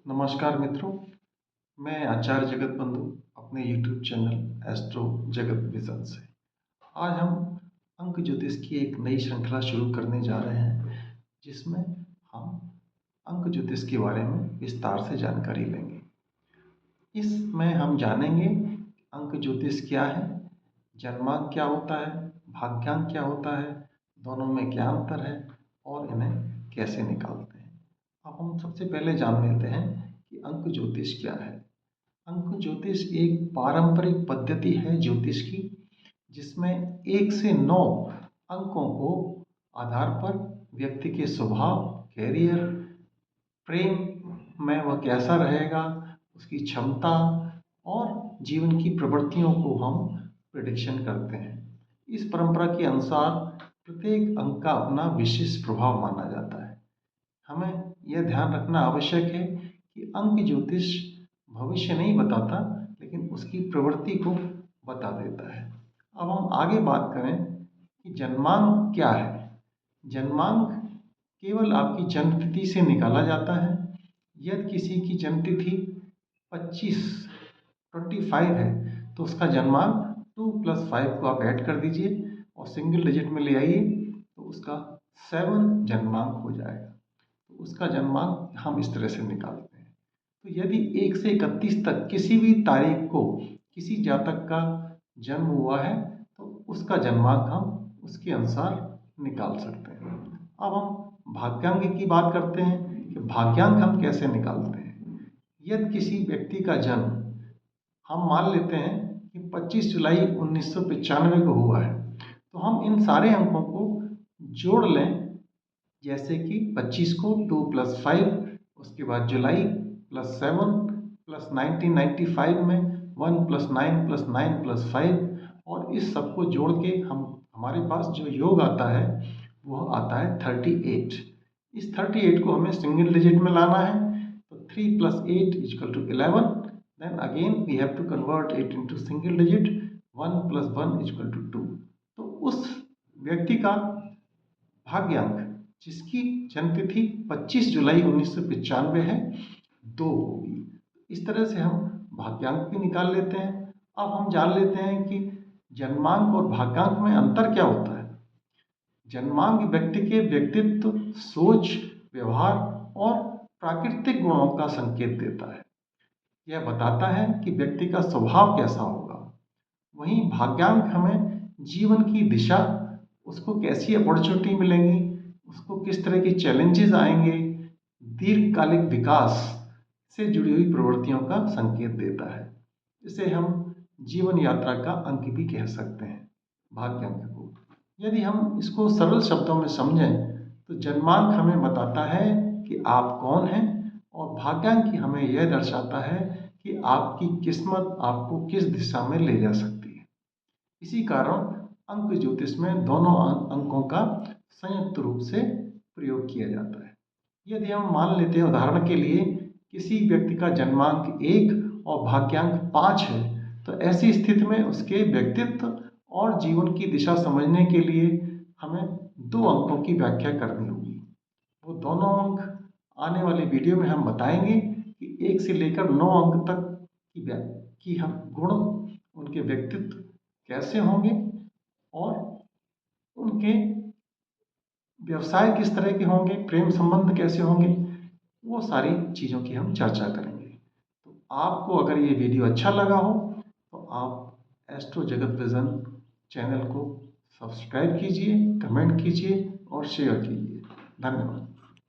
नमस्कार मित्रों, मैं आचार्य जगत बंधु अपने यूट्यूब चैनल एस्ट्रो जगत विजन से आज हम अंक ज्योतिष की एक नई श्रृंखला शुरू करने जा रहे हैं, जिसमें हम अंक ज्योतिष के बारे में विस्तार से जानकारी लेंगे। इसमें हम जानेंगे अंक ज्योतिष क्या है, जन्मांक क्या होता है, भाग्यांक क्या होता है, दोनों में क्या अंतर है और इन्हें कैसे निकालते हैं। अब हम सबसे पहले जान लेते हैं कि अंक ज्योतिष क्या है। अंक ज्योतिष एक पारंपरिक पद्धति है ज्योतिष की, जिसमें 1 से 9 अंकों को आधार पर व्यक्ति के स्वभाव, कैरियर, प्रेम में वह कैसा रहेगा, उसकी क्षमता और जीवन की प्रवृत्तियों को हम प्रिडिक्शन करते हैं। इस परंपरा के अनुसार प्रत्येक अंक का अपना विशिष्ट प्रभाव माना जाता है। हमें यह ध्यान रखना आवश्यक है कि अंक ज्योतिष भविष्य नहीं बताता, लेकिन उसकी प्रवृत्ति को बता देता है। अब हम आगे बात करें कि जन्मांक क्या है। जन्मांक केवल आपकी जन्म तिथि से निकाला जाता है। यदि किसी की जन्म तिथि 25 है तो उसका जन्मांक 2 + 5 को आप ऐड कर दीजिए और सिंगल डिजिट में ले आइए तो उसका 7 जन्मांक हो जाएगा। तो उसका जन्मांक हम इस तरह से निकालते हैं। तो यदि 1 से 31 तक किसी भी तारीख को किसी जातक का जन्म हुआ है तो उसका जन्मांक हम उसके अनुसार निकाल सकते हैं। अब हम भाग्यांक की बात करते हैं कि भाग्यांक हम कैसे निकालते हैं। यदि किसी व्यक्ति का जन्म हम मान लेते हैं कि 25 जुलाई 1995 को हुआ है, तो हम इन सारे अंकों को जोड़ लें। जैसे कि 25 को 2 + 5, उसके बाद जुलाई +7 + 1995 में 1 + 9 + 9 + 5, और इस सब को जोड़ के हमारे पास जो योग आता है वह आता है 38। इस 38 को हमें सिंगल डिजिट में लाना है। तो 3 + 8 = 11। Then again we have to convert it into single digit. 1 + 1 = 2। तो उस व्यक्ति का भाग्यांक, जिसकी जन्मतिथि 25 जुलाई 1995 है, 2 होगी। इस तरह से हम भाग्यांक भी निकाल लेते हैं। अब हम जान लेते हैं कि जन्मांक और भाग्यांक में अंतर क्या होता है। जन्मांक व्यक्ति के व्यक्तित्व, सोच, व्यवहार और प्राकृतिक गुणों का संकेत देता है। यह बताता है कि व्यक्ति का स्वभाव कैसा होगा। वहीं भाग्यांक हमें जीवन की दिशा, उसको कैसी अपॉर्चुनिटी मिलेंगी, उसको किस तरह के चैलेंजेस आएंगे, दीर्घकालिक विकास से जुड़ी हुई प्रवृत्तियों का संकेत देता है। इसे हम जीवन यात्रा का अंक भी कह सकते हैं भाग्यांक को। यदि हम इसको सरल शब्दों में समझें तो जन्मांक हमें बताता है कि आप कौन हैं, और भाग्यांक हमें यह दर्शाता है कि आपकी किस्मत आपको किस दिशा में ले जा सकती है। इसी कारण अंक ज्योतिष में दोनों अंकों का संयुक्त रूप से प्रयोग किया जाता है। यदि हम मान लेते हैं उदाहरण के लिए किसी व्यक्ति का जन्मांक 1 और भाग्यांक 5 है, तो ऐसी स्थिति में उसके व्यक्तित्व और जीवन की दिशा समझने के लिए हमें 2 अंकों की व्याख्या करनी होगी। वो दोनों अंक आने वाले वीडियो में हम बताएंगे कि 1 से लेकर 9 अंक तक की हम गुण, उनके व्यक्तित्व कैसे होंगे और उनके व्यवसाय किस तरह के होंगे, प्रेम संबंध कैसे होंगे, वो सारी चीज़ों की हम चर्चा करेंगे। तो आपको अगर ये वीडियो अच्छा लगा हो तो आप एस्ट्रो जगत विजन चैनल को सब्सक्राइब कीजिए, कमेंट कीजिए और शेयर कीजिए। धन्यवाद।